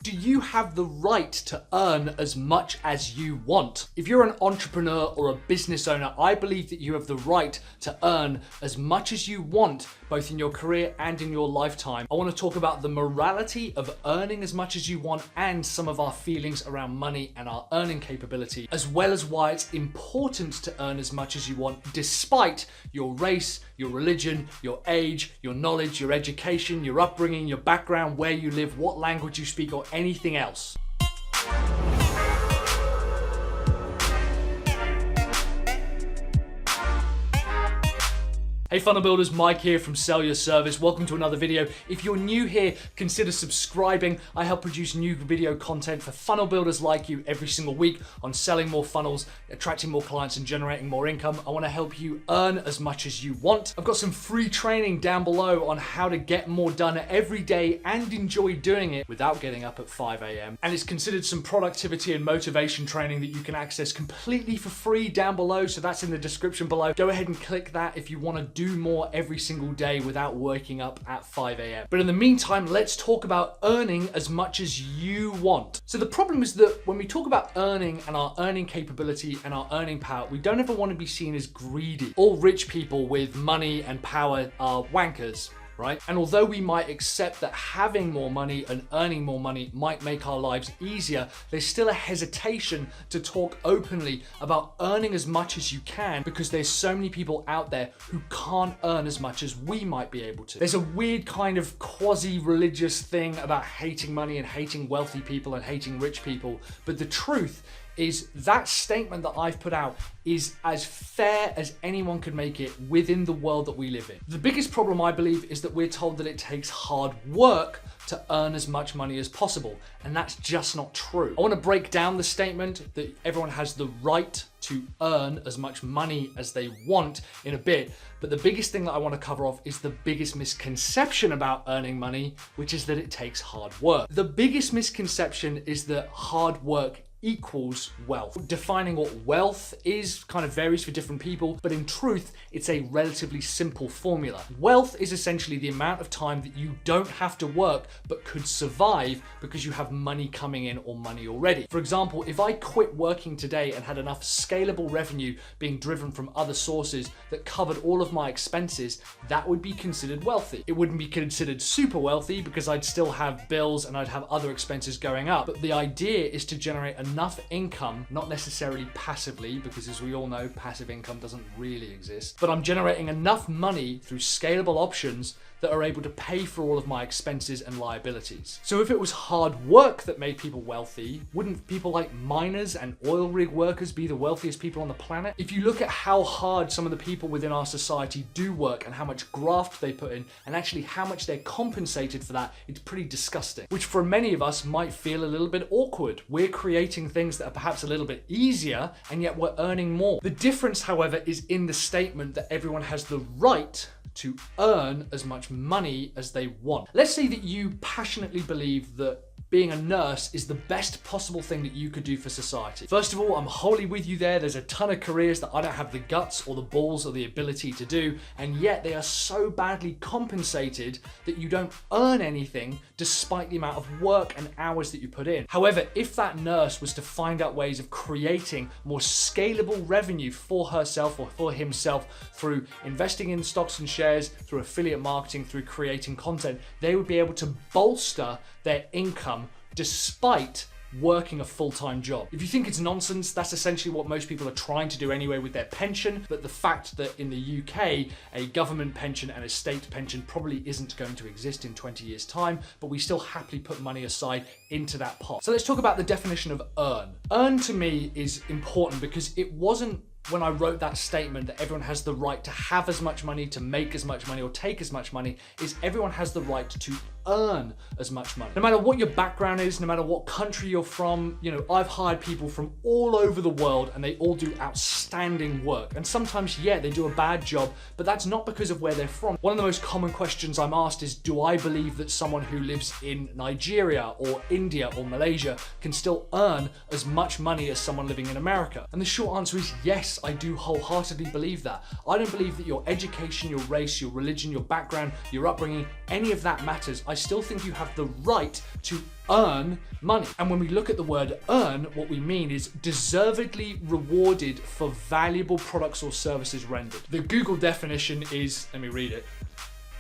Do you have the right to earn as much as you want? If you're an entrepreneur or a business owner, I believe that you have the right to earn as much as you want, both in your career and in your lifetime. I want to talk about the morality of earning as much as you want and some of our feelings around money and our earning capability, as well as why it's important to earn as much as you want despite your race, your religion, your age, your knowledge, your education, your upbringing, your background, where you live, what language you speak, or anything else. Hey funnel builders, Mike here from Sell Your Service. Welcome to another video. If you're new here, consider subscribing. I help produce new video content for funnel builders like you every single week on selling more funnels, attracting more clients and generating more income. I want to help you earn as much as you want. I've got some free training down below on how to get more done every day and enjoy doing it without getting up at 5 a.m. And it's considered some productivity and motivation training that you can access completely for free down below. So that's in the description below. Go ahead and click that if you want to do more every single day without waking up at 5 a.m. But in the meantime, let's talk about earning as much as you want. So the problem is that when we talk about earning and our earning capability and our earning power, we don't ever want to be seen as greedy. All rich people with money and power are wankers. Right? And although we might accept that having more money and earning more money might make our lives easier, there's still a hesitation to talk openly about earning as much as you can because there's so many people out there who can't earn as much as we might be able to. There's a weird kind of quasi-religious thing about hating money and hating wealthy people and hating rich people, but the truth is that statement that I've put out is as fair as anyone could make it within the world that we live in. The biggest problem, I believe, is that we're told that it takes hard work to earn as much money as possible, and that's just not true. I want to break down the statement that everyone has the right to earn as much money as they want in a bit, but the biggest thing that I want to cover off is the biggest misconception about earning money, which is that it takes hard work. The biggest misconception is that hard work equals wealth. Defining what wealth is kind of varies for different people, but in truth, it's a relatively simple formula. Wealth is essentially the amount of time that you don't have to work but could survive because you have money coming in or money already. For example, if I quit working today and had enough scalable revenue being driven from other sources that covered all of my expenses, that would be considered wealthy. It wouldn't be considered super wealthy because I'd still have bills and I'd have other expenses going up. But the idea is to generate enough income, not necessarily passively, because as we all know, passive income doesn't really exist, but I'm generating enough money through scalable options that are able to pay for all of my expenses and liabilities. So if it was hard work that made people wealthy, wouldn't people like miners and oil rig workers be the wealthiest people on the planet? If you look at how hard some of the people within our society do work and how much graft they put in and actually how much they're compensated for that, it's pretty disgusting, which for many of us might feel a little bit awkward. We're creating things that are perhaps a little bit easier and yet we're earning more. The difference, however, is in the statement that everyone has the right to earn as much money as they want. Let's say that you passionately believe that being a nurse is the best possible thing that you could do for society. First of all, I'm wholly with you there. There's a ton of careers that I don't have the guts or the balls or the ability to do, and yet they are so badly compensated that you don't earn anything despite the amount of work and hours that you put in. However, if that nurse was to find out ways of creating more scalable revenue for herself or for himself through investing in stocks and shares, through affiliate marketing, through creating content, they would be able to bolster their income despite working a full-time job. If you think it's nonsense, that's essentially what most people are trying to do anyway with their pension, but the fact that in the UK, a government pension and a state pension probably isn't going to exist in 20 years' time, but we still happily put money aside into that pot. So let's talk about the definition of earn. Earn to me is important because it wasn't when I wrote that statement that everyone has the right to have as much money, to make as much money, or take as much money, is everyone has the right to earn as much money. No matter what your background is, no matter what country you're from, I've hired people from all over the world and they all do outstanding work. And sometimes, yeah, they do a bad job, but that's not because of where they're from. One of the most common questions I'm asked is, do I believe that someone who lives in Nigeria or India or Malaysia can still earn as much money as someone living in America? And the short answer is yes, I do wholeheartedly believe that. I don't believe that your education, your race, your religion, your background, your upbringing, any of that matters. I still think you have the right to earn money. And when we look at the word earn, what we mean is deservedly rewarded for valuable products or services rendered. The Google definition is, let me read it,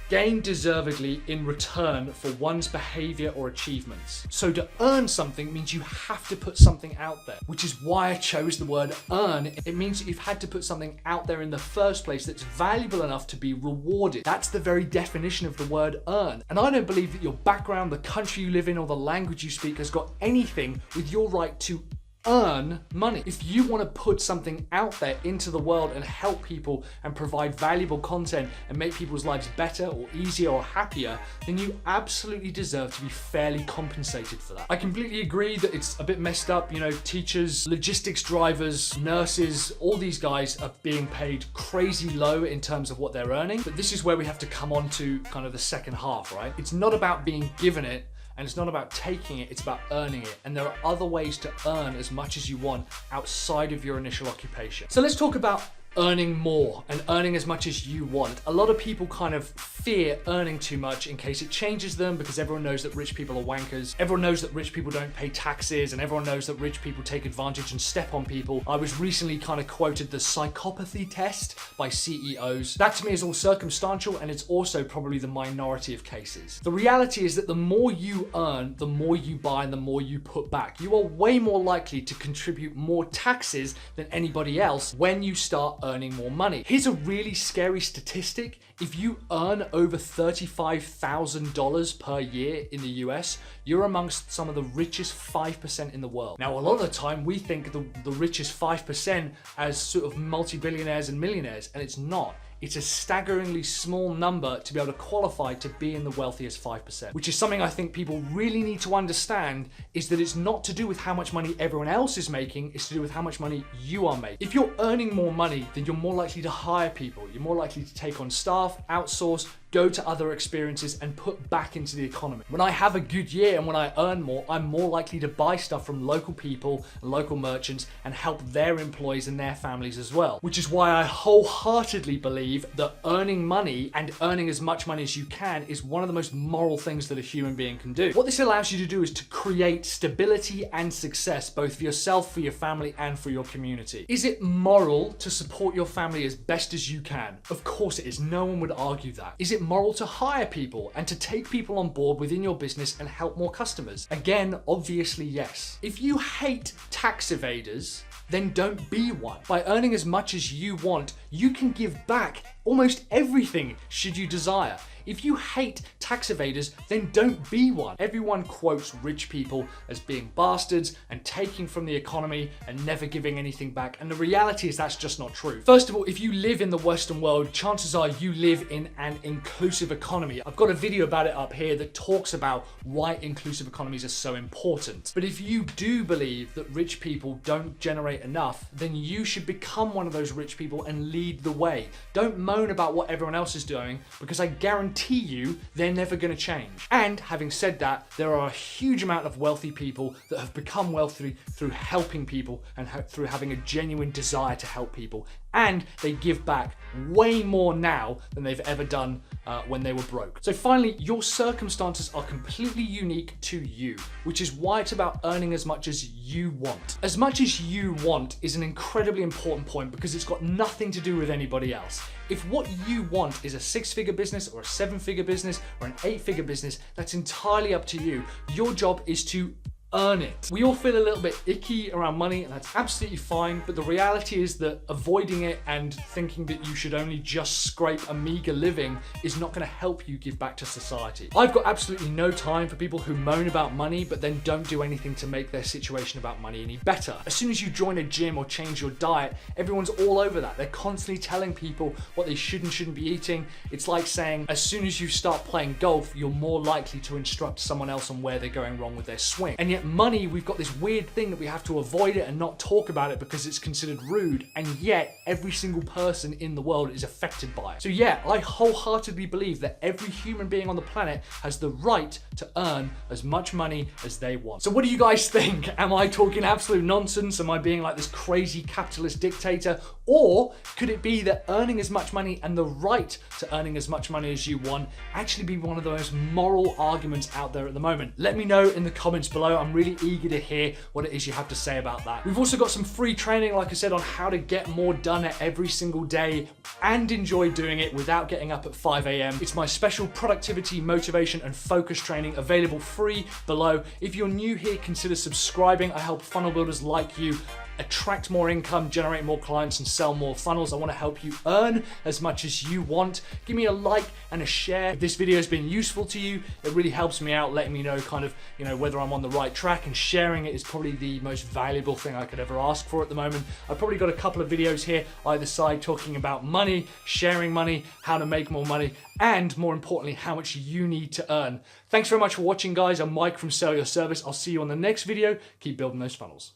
gain deservedly in return for one's behavior or achievements. So to earn something means you have to put something out there, which is why I chose the word earn. It means that you've had to put something out there in the first place that's valuable enough to be rewarded. That's the very definition of the word earn. And I don't believe that your background, the country you live in, or the language you speak has got anything with your right to earn money. If you want to put something out there into the world and help people and provide valuable content and make people's lives better or easier or happier, then you absolutely deserve to be fairly compensated for that. I completely agree that it's a bit messed up. You know, teachers, logistics drivers, nurses, all these guys are being paid crazy low in terms of what they're earning. But this is where we have to come on to kind of the second half, right? It's not about being given it, and it's not about taking it, it's about earning it. And there are other ways to earn as much as you want outside of your initial occupation. So let's talk about earning more and earning as much as you want. A lot of people kind of fear earning too much in case it changes them, because everyone knows that rich people are wankers. Everyone knows that rich people don't pay taxes, and everyone knows that rich people take advantage and step on people. I was recently kind of quoted the psychopathy test by CEOs. That to me is all circumstantial, and it's also probably the minority of cases. The reality is that the more you earn, the more you buy and the more you put back. You are way more likely to contribute more taxes than anybody else when you start earning more money. Here's a really scary statistic. If you earn over $35,000 per year in the US, you're amongst some of the richest 5% in the world. Now, a lot of the time we think the richest 5% as sort of multi-billionaires and millionaires, and it's not. It's a staggeringly small number to be able to qualify to be in the wealthiest 5%, which is something I think people really need to understand, is that it's not to do with how much money everyone else is making, it's to do with how much money you are making. If you're earning more money, then you're more likely to hire people, you're more likely to take on staff, outsource, go to other experiences and put back into the economy. When I have a good year and when I earn more, I'm more likely to buy stuff from local people and local merchants and help their employees and their families as well. Which is why I wholeheartedly believe that earning money and earning as much money as you can is one of the most moral things that a human being can do. What this allows you to do is to create stability and success, both for yourself, for your family, and for your community. Is it moral to support your family as best as you can? Of course it is. No one would argue that. Is it moral to hire people and to take people on board within your business and help more customers? Again, obviously yes. If you hate tax evaders, then don't be one. By earning as much as you want, you can give back almost everything should you desire. If you hate tax evaders, then don't be one. Everyone quotes rich people as being bastards and taking from the economy and never giving anything back. And the reality is that's just not true. First of all, if you live in the Western world, chances are you live in an inclusive economy. I've got a video about it up here that talks about why inclusive economies are so important. But if you do believe that rich people don't generate enough, then you should become one of those rich people and lead the way. Don't moan about what everyone else is doing, because I guarantee you they're never going to change. And having said that, there are a huge amount of wealthy people that have become wealthy through helping people and through having a genuine desire to help people. And they give back way more now than they've ever done when they were broke. So finally, your circumstances are completely unique to you, which is why it's about earning as much as you want. As much as you want is an incredibly important point, because it's got nothing to do with anybody else. If what you want is a 6-figure business or a 7-figure business or an 8-figure business, that's entirely up to you. Your job is to earn it. We all feel a little bit icky around money, and that's absolutely fine, but the reality is that avoiding it and thinking that you should only just scrape a meager living is not going to help you give back to society. I've got absolutely no time for people who moan about money but then don't do anything to make their situation about money any better. As soon as you join a gym or change your diet, everyone's all over that. They're constantly telling people what they should and shouldn't be eating. It's like saying as soon as you start playing golf, you're more likely to instruct someone else on where they're going wrong with their swing. And yet yet money, we've got this weird thing that we have to avoid it and not talk about it because it's considered rude, and yet every single person in the world is affected by it. So yeah, I wholeheartedly believe that every human being on the planet has the right to earn as much money as they want. So what do you guys think? Am I talking absolute nonsense? Am I being like this crazy capitalist dictator? Or could it be that earning as much money and the right to earning as much money as you want actually be one of the most moral arguments out there at the moment? Let me know in the comments below. I'm really eager to hear what it is you have to say about that. We've also got some free training, like I said, on how to get more done every single day and enjoy doing it without getting up at 5 a.m. It's my special productivity, motivation, and focus training available free below. If you're new here, consider subscribing. I help funnel builders like you attract more income, generate more clients, and sell more funnels. I want to help you earn as much as you want. Give me a like and a share. If this video has been useful to you, it really helps me out, letting me know kind of, whether I'm on the right track, and sharing it is probably the most valuable thing I could ever ask for at the moment. I've probably got a couple of videos here either side talking about money, sharing money, how to make more money, and more importantly, how much you need to earn. Thanks very much for watching, guys. I'm Mike from Sell Your Service. I'll see you on the next video. Keep building those funnels.